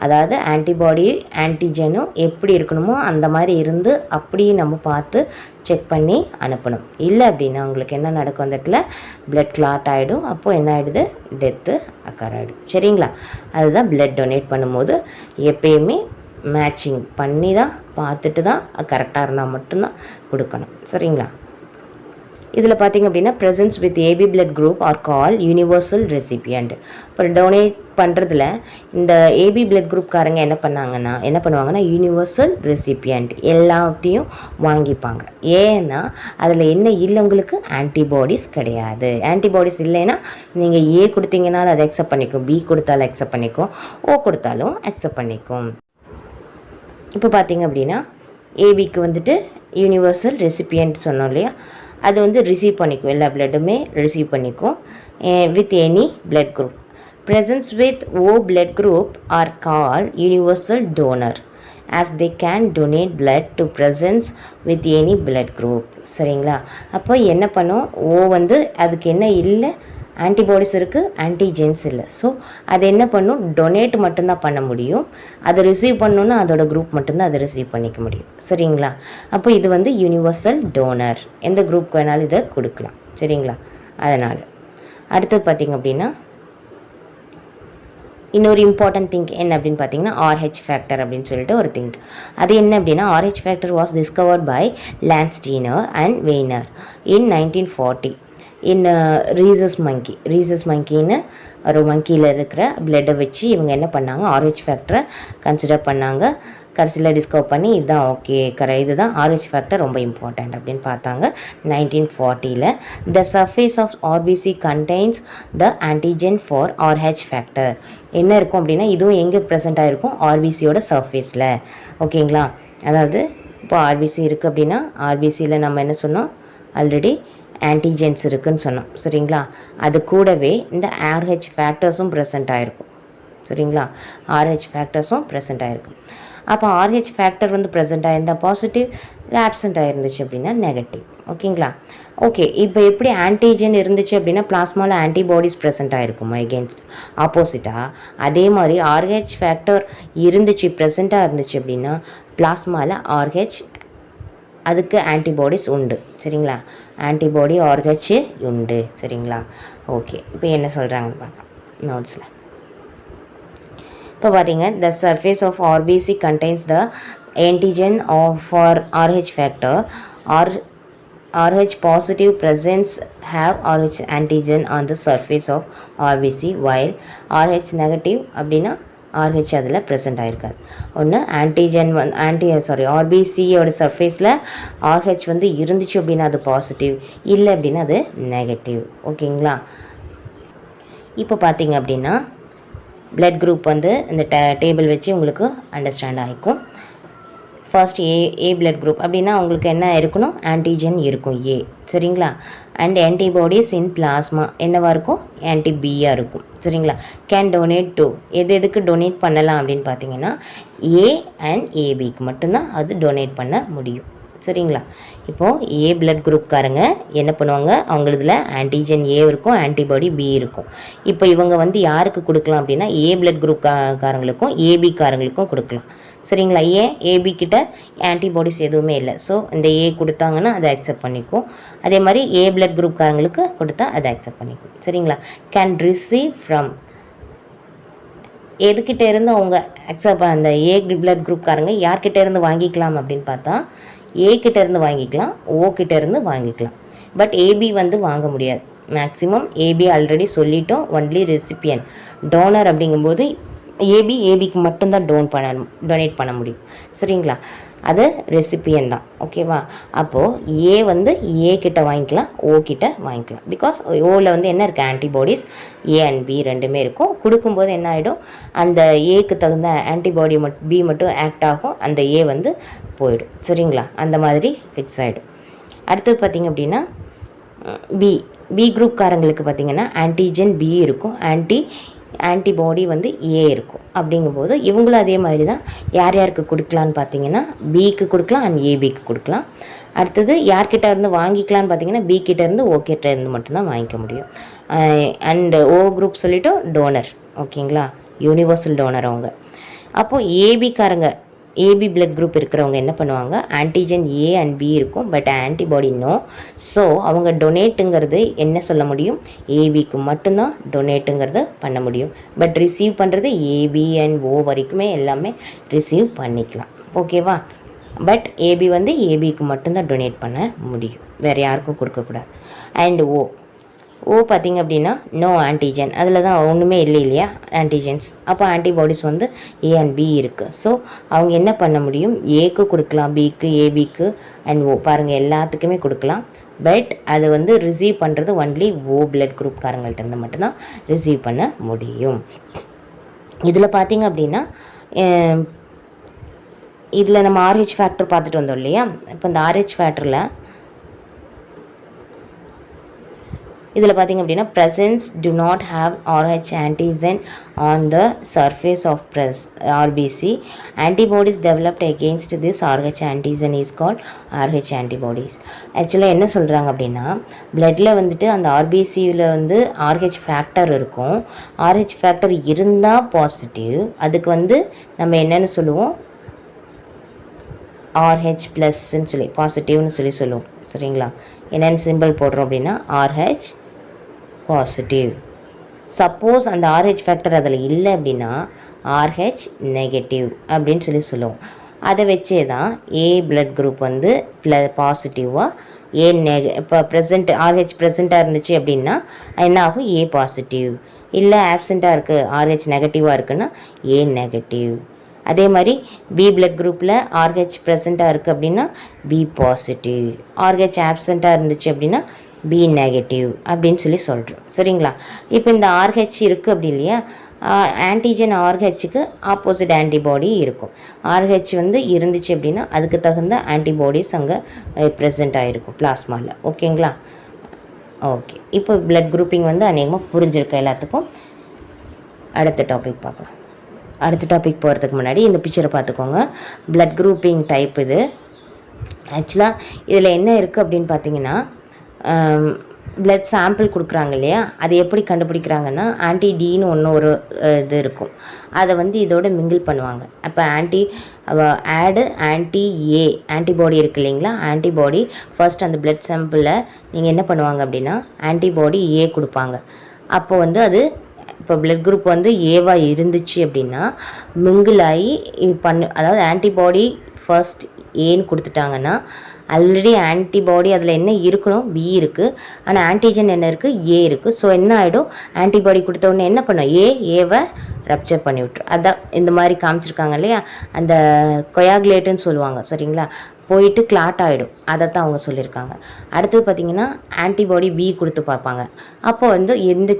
அதாவது ஆன்டிபாடி ஆன்டிஜனும் எப்படி இருக்கணுமோ அந்த மாதிரி இருந்து அப்படியே நம்ம பார்த்து செக் பண்ணி அனுப்பணும். இல்லை அப்படின்னா உங்களுக்கு என்ன நடக்கும், அந்த இடத்துல பிளட் கிளாட் ஆகிடும். அப்போது என்ன ஆகிடுது, டெத்து அக்கர் ஆகிடும். சரிங்களா? அதுதான் பிளட் டொனேட் பண்ணும்போது எப்பயுமே மேட்சிங் பண்ணி தான் பார்த்துட்டு தான் கரெக்டாக இருந்தால் மட்டும்தான் கொடுக்கணும். சரிங்களா? இதில் பார்த்தீங்க அப்படின்னா presents with AB blood group are called universal recipient. இப்போ டொனேட் பண்ணுறதுல இந்த ஏபி பிளட் குரூப்காரங்க என்ன பண்ணுவாங்கன்னா யூனிவர்சல் ரெசிபியண்ட் எல்லாத்தையும் வாங்கிப்பாங்க. ஏன்னா அதில் என்ன இல்லை, உங்களுக்கு ஆன்டிபாடிஸ் கிடையாது. ஆன்டிபாடிஸ் இல்லைன்னா நீங்கள் ஏ கொடுத்தீங்கனாலும் அதை அக்செப்ட் பண்ணிக்கும், பி கொடுத்தாலும் அக்செப்ட் பண்ணிக்கும், ஓ கொடுத்தாலும் அக்செப்ட் பண்ணிக்கும். இப்போ பார்த்தீங்க அப்படின்னா ஏபிக்கு வந்துட்டு யூனிவர்சல் ரெசிபியன்ட் சொன்னோம் இல்லையா, அது வந்து ரிசீவ் பண்ணிக்கும், எல்லா பிளட்டுமே ரிசீவ் பண்ணிக்கும் with any blood group. presents with O blood group are called universal donor as they can donate blood to presents with any blood group. சரிங்களா? அப்போ என்ன பண்ணும், ஓ வந்து அதுக்கு என்ன இல்லை, ஆன்டிபாடிஸ் இருக்குது, ஆன்டிஜென்ஸ் இல்லை. ஸோ அது என்ன பண்ணும், டொனேட் மட்டும்தான் பண்ண முடியும். அதை ரிசீவ் பண்ணணுன்னா அதோட குரூப் மட்டும்தான் அதை ரிசீவ் பண்ணிக்க முடியும். சரிங்களா? அப்போ இது வந்து யூனிவர்சல் டோனர், எந்த குரூப் வேணாலும் இதை கொடுக்கலாம். சரிங்களா? அதனால் அடுத்தது பார்த்தீங்க அப்படின்னா இன்னொரு இம்பார்ட்டன்ட் திங்க் என்ன அப்படின்னு பார்த்தீங்கன்னா ஆர்ஹெச் ஃபேக்டர் அப்படின்னு சொல்லிட்டு ஒரு திங்க். அது என்ன அப்படின்னா Rh factor was discovered by Landsteiner and Wiener in 1940 in rhesus மங்கின்னு ஒரு மங்கியில் இருக்கிற பிளட்டை வச்சு இவங்க என்ன பண்ணாங்க, ஆர்ஹெச் ஃபேக்டரை கன்சிடர் பண்ணாங்க. கடைசியில் டிஸ்கவர் பண்ணி இதுதான் ஓகே இதுதான் ஆர்ஹெச் ஃபேக்டர் ரொம்ப இம்பார்ட்டண்ட் அப்படின்னு பார்த்தாங்க 1940. The surface of RBC contains the antigen for Rh factor. என்ன இருக்கும் அப்படின்னா இதுவும் எங்கே ப்ரெசென்ட் ஆகிருக்கும், ஆர்பிசியோட சர்ஃபேஸில். ஓகேங்களா? அதாவது இப்போ ஆர்பிசி இருக்குது அப்படின்னா ஆர்பிசியில் நம்ம என்ன சொன்னோம், ஆல்ரெடி ஆன்டிஜென்ஸ் இருக்குன்னு சொன்னோம். சரிங்களா? அது கூடவே இந்த ஆர்ஹெச் ஃபேக்டர்ஸும் ப்ரெசென்ட் ஆகிருக்கும். சரிங்களா? ஆர்ஹெச் ஃபேக்டர்ஸும் ப்ரெசென்ட் ஆகிருக்கும். அப்போ ஆர்ஹெச் ஃபேக்டர் வந்து ப்ரெசென்ட் ஆகிருந்தால் பாசிட்டிவ், இல்லை ஆப்சென்ட் ஆகிருந்துச்சு அப்படின்னா நெகட்டிவ். ஓகேங்களா? ஓகே, இப்போ எப்படி ஆன்டிஜென் இருந்துச்சு அப்படின்னா பிளாஸ்மாவில் ஆன்டிபாடிஸ் ப்ரெசென்ட் ஆகிருக்குமா எகென்ஸ்ட் ஆப்போசிட்டாக, அதே மாதிரி ஆர்ஹெச் ஃபேக்டர் ப்ரெசென்ட்டாக இருந்துச்சு அப்படின்னா பிளாஸ்மாவில் ஆர்ஹெச் அதுக்கு ஆன்டிபாடிஸ் உண்டு. சரிங்களா? ஆன்டிபாடி ஆர்ஹெச் உண்டு. சரிங்களா? ஓகே, இப்போ என்ன சொல்கிறாங்கன்னு பார்க்கலாம் நோட்ஸில். இப்போ பார்த்தீங்க, the surface of RBC contains the antigen for RH factor. RH positive presents have RH antigen on the surface of RBC, while RH negative அப்படின்னா RH அதில் ப்ரெசென்ட் ஆகிருக்காது. ஒன்று ஆன்டிஜென் ஆர்பிசியோட சர்ஃபேஸில் RH வந்து இருந்துச்சு அப்படின்னா அது பாசிட்டிவ், இல்லை அப்படின்னா அது நெகட்டிவ். ஓகேங்களா? இப்போ பார்த்தீங்க அப்படின்னா பிளட் குரூப் வந்து இந்த டேபிள் வச்சு உங்களுக்கு அண்டர்ஸ்டாண்ட் ஆகிக்கும். ஃபர்ஸ்ட் ஏ பிளட் குரூப் அப்படின்னா உங்களுக்கு என்ன இருக்கணும், ஆன்டிஜென் இருக்கும் ஏ. சரிங்களா? அண்ட் ஆன்டிபாடிஸ் இன் பிளாஸ்மா என்னவாக இருக்கும், ஆன்டிபியாக இருக்கும். சரிங்களா? கேன் டொனேட் டு எதுக்கு டொனேட் பண்ணலாம் அப்படின்னு பார்த்தீங்கன்னா ஏ அண்ட் ஏபிக்கு மட்டும்தான் அது டொனேட் பண்ண முடியும். சரிங்களா? இப்போது ஏ பிளட் குரூப்காரங்க என்ன பண்ணுவாங்க, அவங்களதுல ஆன்டிஜென் ஏ இருக்கும், ஆன்டிபாடி பி இருக்கும். இப்போ இவங்க வந்து யாருக்கு கொடுக்கலாம் அப்படின்னா ஏ பிளட் குரூப் காரங்களுக்கும் ஏபி காரங்களுக்கும் கொடுக்கலாம். சரிங்களா? ஏன் ஏபி கிட்ட ஆன்டிபாடிஸ் எதுவுமே இல்லை, ஸோ இந்த ஏ கொடுத்தாங்கன்னா அதை அக்செப்ட் பண்ணிக்கும். அதே மாதிரி ஏ பிளட் குரூப்காரங்களுக்கு கொடுத்தா அதை அக்செப்ட் பண்ணிக்கும். சரிங்களா? கேன் ரிசீவ் ஃப்ரம் எதுக்கிட்ட இருந்து அவங்க அக்செப்ட், அந்த ஏ பிளட் குரூப்காரங்க யார்கிட்ட இருந்து வாங்கிக்கலாம் அப்படின்னு பார்த்தா ஏ கிட்ட இருந்து வாங்கிக்கலாம், ஓ கிட்ட இருந்து வாங்கிக்கலாம். பட் ஏபி வந்து வாங்க முடியாது. மேக்ஸிமம் ஏபி ஆல்ரெடி சொல்லிட்டோம், ஒன்லி ரெசிபியன். டோனர் அப்படிங்கும்போது ஏபிக்கு மட்டும்தான் டொனேட் பண்ண முடியும். சரிங்களா? அது ரெசிபியன் தான். ஓகேவா? அப்போது ஏ வந்து ஏ கிட்ட வாங்கிக்கலாம், ஓ கிட்ட வாங்கிக்கலாம். பிகாஸ் ஓவில் வந்து என்ன இருக்குது, ஆன்டிபாடிஸ் ஏ அண்ட் பி ரெண்டுமே இருக்கும். கொடுக்கும்போது என்ன ஆகிடும், அந்த ஏக்கு தகுந்த ஆன்டிபாடி பி மட்டும் ஆக்ட் ஆகும், அந்த ஏ வந்து போயிடும். சரிங்களா? அந்த மாதிரி ஃபிக்ஸ் ஆகிடும். அடுத்தது பார்த்திங்க அப்படின்னா பி குரூப்காரங்களுக்கு பார்த்திங்கன்னா ஆன்டிஜென் பி இருக்கும், ஆன்டிபாடி வந்து ஏ இருக்கும். அப்படிங்கும்போது இவங்களும் அதே மாதிரி தான் யார் யாருக்கு கொடுக்கலான்னு பார்த்தீங்கன்னா பிக்கு கொடுக்கலாம் அண்ட் ஏபிக்கு கொடுக்கலாம். அடுத்தது யார்கிட்ட இருந்து வாங்கிக்கலான்னு பார்த்தீங்கன்னா பி கிட்ட இருந்து ஓ கிட்ட இருந்து மட்டும்தான் வாங்கிக்க முடியும். அண்ட் ஓ குரூப் சொல்லிட்டு டோனர். ஓகேங்களா? யூனிவர்சல் டோனர் அவங்க. அப்போது ஏபிக்காரங்க ஏபி பிளட் குரூப் இருக்கிறவங்க என்ன பண்ணுவாங்க, ஆன்டிஜன் ஏ அண்ட் பி இருக்கும், பட் ஆன்டிபாடி நோ. ஸோ அவங்க டொனேட்டுங்கிறது என்ன சொல்ல முடியும், ஏபிக்கு மட்டும்தான் டொனேட்டுங்கிறத பண்ண முடியும். பட் ரிசீவ் பண்ணுறது ஏபி அண்ட் ஓ வரைக்குமே எல்லாமே ரிசீவ் பண்ணிக்கலாம். ஓகேவா? பட் ஏபி வந்து ஏபிக்கு மட்டும்தான் டொனேட் பண்ண முடியும், வேறு யாருக்கும் கொடுக்கக்கூடாது. அண்ட் ஓ பார்த்திங்க அப்படின்னா நோ ஆன்டிஜன், அதில் தான் ஒன்றுமே இல்லை இல்லையா ஆன்டிஜென்ஸ். அப்போ ஆன்டிபாடிஸ் வந்து ஏ அண்ட் பி இருக்குது. ஸோ அவங்க என்ன பண்ண முடியும், ஏக்கு கொடுக்கலாம், பிக்கு, ஏபிக்கு அண்ட் ஓ, பாருங்கள் எல்லாத்துக்குமே கொடுக்கலாம். பட் அது வந்து ரிசீவ் பண்ணுறது ஒன்லி ஓ பிளட் குரூப்காரங்கள்ட்ட இருந்து மட்டும்தான் ரிசீவ் பண்ண முடியும். இதில் பார்த்திங்க அப்படின்னா இதில் நம்ம ஆர்ஹெச் ஃபேக்டர் பார்த்துட்டு வந்தோம் இல்லையா. இப்போ இந்த ஆர்ஹெச் ஃபேக்டரில் இதில் பார்த்திங்க அப்படின்னா presence do not have RH antigen on the surface of RBC. Antibodies developed against this RH antigen is called RH antibodies. ஆக்சுவலாக என்ன சொல்கிறாங்க அப்படின்னா, பிளட்டில் வந்துட்டு அந்த ஆர்பிசியில் வந்து RH ஃபேக்டர் இருக்கும். RH ஃபேக்டர் இருந்தால் பாசிட்டிவ், அதுக்கு வந்து நம்ம என்னென்னு சொல்லுவோம், RH ப்ளஸ்ன்னு சொல்லி பாசிட்டிவ்னு சொல்லுவோம். சரிங்களா? என்னென்னு சிம்பிள் போடுறோம் அப்படின்னா RH பாசிட்டிவ். சப்போஸ் அந்த RH ஃபேக்டர் அதில் இல்லை அப்படின்னா RH நெகட்டிவ் அப்படின்னு சொல்லுவோம். அதை வச்சே தான் ஏ பிளட் குரூப் வந்து பாசிட்டிவாக, இப்போ ப்ரெசென்ட் RH ப்ரெசென்ட்டாக இருந்துச்சு அப்படின்னா என்ன ஆகும், ஏ பாசிட்டிவ். இல்லை ஆப்சண்ட்டாக இருக்குது, RH நெகட்டிவாக இருக்குன்னா ஏ நெகட்டிவ். அதே மாதிரி பி பிளட் குரூப்பில் RH ப்ரெசென்ட்டாக இருக்குது அப்படின்னா பி பாசிட்டிவ். RH ஆப்சண்ட்டாக இருந்துச்சு அப்படின்னா பி நெகட்டிவ் அப்படின்னு சொல்கிறோம். சரிங்களா? இப்போ இந்த RH இருக்குது அப்படி இல்லையா, ஆன்டிஜன் ஆர்ஹெச்சுக்கு ஆப்போசிட் ஆன்டிபாடி இருக்கும். RH வந்து இருந்துச்சு அப்படின்னா அதுக்கு தகுந்த ஆன்டிபாடிஸ் அங்கே ப்ரெசென்ட் ஆகிருக்கும் பிளாஸ்மாவில். ஓகேங்களா? ஓகே, இப்போ பிளட் குரூப்பிங் வந்து அநேகமாக புரிஞ்சிருக்க எல்லாத்துக்கும். அடுத்த டாபிக் பார்க்கலாம். அடுத்த டாபிக் போகிறதுக்கு முன்னாடி இந்த பிக்சரை பார்த்துக்கோங்க. பிளட் குரூப்பிங் டைப் இது. ஆக்சுவலாக இதில் என்ன இருக்குது அப்படின்னு பார்த்தீங்கன்னா, பிளட் சாம்பிள் கொடுக்குறாங்க இல்லையா, அது எப்படி கண்டுபிடிக்கிறாங்கன்னா, ஆன்டி டின்னு ஒரு இது இருக்கும், அதை வந்து இதோட மிங்கிள் பண்ணுவாங்க. அப்போ ஆன்டி ஏ ஆன்டிபாடி இருக்குது இல்லைங்களா, ஆன்டிபாடி ஃபர்ஸ்ட் அந்த பிளட் சாம்பிளில் நீங்கள் என்ன பண்ணுவாங்க அப்படின்னா ஆன்டிபாடி ஏ கொடுப்பாங்க. அப்போ வந்து அது இப்போ பிளட் குரூப் வந்து ஏவாக இருந்துச்சு அப்படின்னா மிங்கிள் ஆகி அதாவது ஆன்டிபாடி ஃபர்ஸ்ட் ஏன்னு கொடுத்துட்டாங்கன்னா ஆல்ரெடி ஆன்டிபாடி அதில் என்ன இருக்கணும், பி இருக்குது, ஆனால் ஆன்டிஜன் என்ன இருக்குது, ஏ இருக்குது. ஸோ என்ன ஆகிடும், ஆன்டிபாடி கொடுத்த உடனே என்ன பண்ணும், ஏவை ரப்சர் பண்ணி விட்டுரும். அதான் இந்த மாதிரி காமிச்சிருக்காங்க இல்லையா, அந்த கொயாகுலேட்டுன்னு சொல்லுவாங்க. சரிங்களா? போயிட்டு கிளாட் ஆகிடும், அதைத்தான் அவங்க சொல்லியிருக்காங்க. அடுத்தது பார்த்திங்கன்னா ஆன்டிபாடி பி கொடுத்து பார்ப்பாங்க. அப்போ வந்து எந்த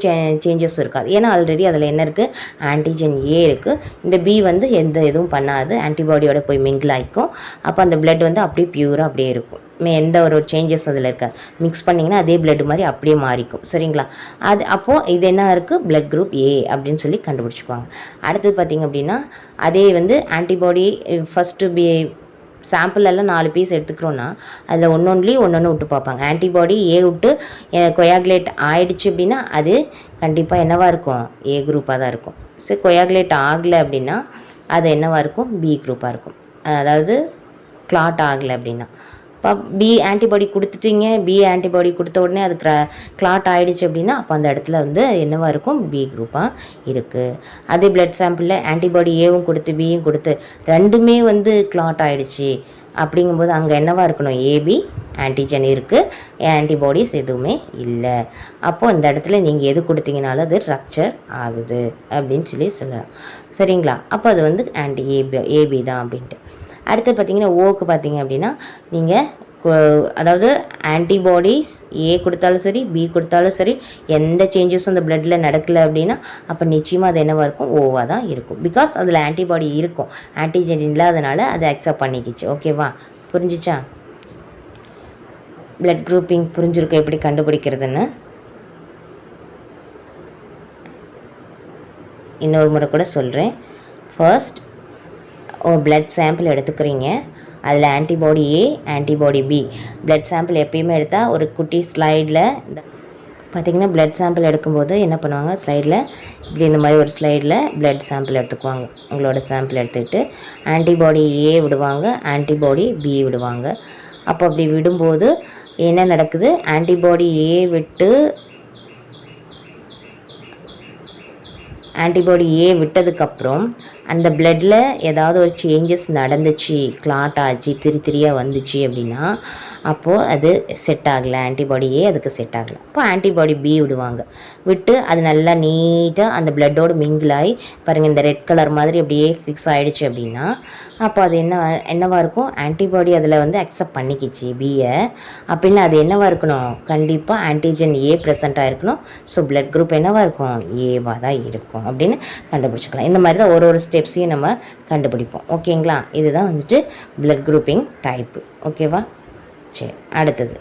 சேஞ்சஸும் இருக்காது, ஏன்னா ஆல்ரெடி அதில் என்ன இருக்குது, ஆன்டிஜன் ஏ இருக்குது. இந்த பி வந்து எந்த இதுவும் பண்ணாது, ஆன்டிபாடியோட போய் மிங்கிள் ஆகிக்கும். அப்போ அந்த பிளட் வந்து அப்படியே பியூராக அப்படியே இருக்கும், எந்த ஒரு சேஞ்சஸ் அதில் இருக்காது. மிக்ஸ் பண்ணிங்கன்னா அதே பிளட் மாதிரி அப்படியே மாறிக்கும். சரிங்களா? அது அப்போது இது என்ன இருக்குது, பிளட் குரூப் ஏ அப்படின்னு சொல்லி கண்டுபிடிச்சிக்குவாங்க. அடுத்தது பார்த்திங்க அப்படின்னா அதே வந்து ஆன்டிபாடி ஃபஸ்ட்டு சாம்பிள் எல்லாம் 4 பீஸ் எடுத்துக்கிறோன்னா அதில் ஒன்று விட்டு பார்ப்பாங்க. ஆன்டிபாடி ஏ விட்டு கொயாகுலேட் ஆகிடுச்சு அப்படின்னா அது கண்டிப்பாக என்னவாக இருக்கும், ஏ குரூப்பாக தான் இருக்கும். ஸோ கொயாகுலேட் ஆகலை அப்படின்னா அது என்னவாக இருக்கும், பி குரூப்பாக இருக்கும். அதாவது கிளாட் ஆகலை அப்படின்னா, இப்போ பி ஆன்டிபாடி கொடுத்துட்டீங்க, பி ஆன்டிபாடி கொடுத்த உடனே அது கிளாட் ஆகிடுச்சு அப்படின்னா அப்போ அந்த இடத்துல வந்து என்னவாக இருக்கும், பி குரூப்பாக இருக்குது. அதே பிளட் சாம்பிளில் ஆன்டிபாடி ஏவும் கொடுத்து பியும் கொடுத்து ரெண்டுமே வந்து கிளாட் ஆகிடுச்சு அப்படிங்கும்போது அங்கே என்னவாக இருக்கணும், ஏபி ஆன்டிஜன் இருக்குது, ஆன்டிபாடிஸ் எதுவுமே இல்லை. அப்போது இந்த இடத்துல நீங்கள் எது கொடுத்தீங்கனாலும் அது ரப்சர் ஆகுது அப்படின்னு சொல்லலாம். சரிங்களா? அப்போ அது வந்து ஏபி தான் அப்படின்ட்டு. அடுத்து பார்த்தீங்கன்னா ஓக்கு பார்த்தீங்க அப்படின்னா நீங்கள் அதாவது ஆன்டிபாடிஸ் ஏ கொடுத்தாலும் சரி பி கொடுத்தாலும் சரி எந்த சேஞ்சஸும் அந்த பிளட்டில் நடக்கலை அப்படின்னா அப்போ நிச்சயமாக அது என்னவாக இருக்கும், ஓவாக தான் இருக்கும். பிகாஸ் அதில் ஆன்டிபாடி இருக்கும், ஆன்டிஜன் இல்லாதனால அதை அக்செப்ட் பண்ணிக்கிச்சு. ஓகேவா? புரிஞ்சிச்சா? பிளட் குரூப்பிங் புரிஞ்சிருக்கும் எப்படி கண்டுபிடிக்கிறதுன்னு. இன்னொரு முறை கூட சொல்கிறேன். ஃபர்ஸ்ட் பிளட் சாம்பிள் எடுத்துக்கிறீங்க, அதில் ஆன்டிபாடி ஏ ஆன்டிபாடி பி. பிளட் சாம்பிள் எப்பயுமே எடுத்தால் ஒரு குட்டி ஸ்லைடில் பார்த்திங்கன்னா பிளட் சாம்பிள் எடுக்கும்போது என்ன பண்ணுவாங்க, ஸ்லைடில் இப்படி இந்த மாதிரி ஒரு ஸ்லைடில் பிளட் சாம்பிள் எடுத்துக்குவாங்க. உங்களோட சாம்பிள் எடுத்துக்கிட்டு ஆன்டிபாடி ஏ விடுவாங்க, ஆன்டிபாடி பி விடுவாங்க. அப்போ அப்படி விடும்போது என்ன நடக்குது, ஆன்டிபாடி ஏ விட்டதுக்கப்புறம் அந்த பிளட்டில் ஏதாவது ஒரு சேஞ்சஸ் நடந்துச்சு, கிளாட் ஆச்சு, திரியாக வந்துச்சு அப்படின்னா அப்போது அது செட் ஆகலை, ஆன்டிபாடி ஏ அதுக்கு செட் ஆகலை. அப்போ ஆன்டிபாடி பி விடுவாங்க. விட்டு அது நல்லா நீட்டாக அந்த பிளட்டோடு மிங்கிள் ஆகி பாருங்கள், இந்த ரெட் கலர் மாதிரி அப்படியே ஃபிக்ஸ் ஆகிடுச்சு அப்படின்னா அப்போ அது என்னவாக இருக்கும், ஆன்டிபாடி அதில் அக்செப்ட் பண்ணிக்கிச்சு பியை அப்படின்னு அது என்னவாக இருக்கணும், கண்டிப்பாக ஆன்டிஜன் ஏ ப்ரெசண்ட்டாக இருக்கணும். ஸோ பிளட் குரூப் என்னவாக இருக்கும், ஏவாக தான் இருக்கும் அப்படின்னு கண்டுபிடிச்சிக்கலாம். இந்த மாதிரி தான் ஒரு ஸ்டெப்ஸையும் நம்ம கண்டுபிடிப்போம். ஓகேங்களா, இதுதான் பிளட் குரூப்பிங் டைப்பு. ஓகேவா, சரி அடுத்தது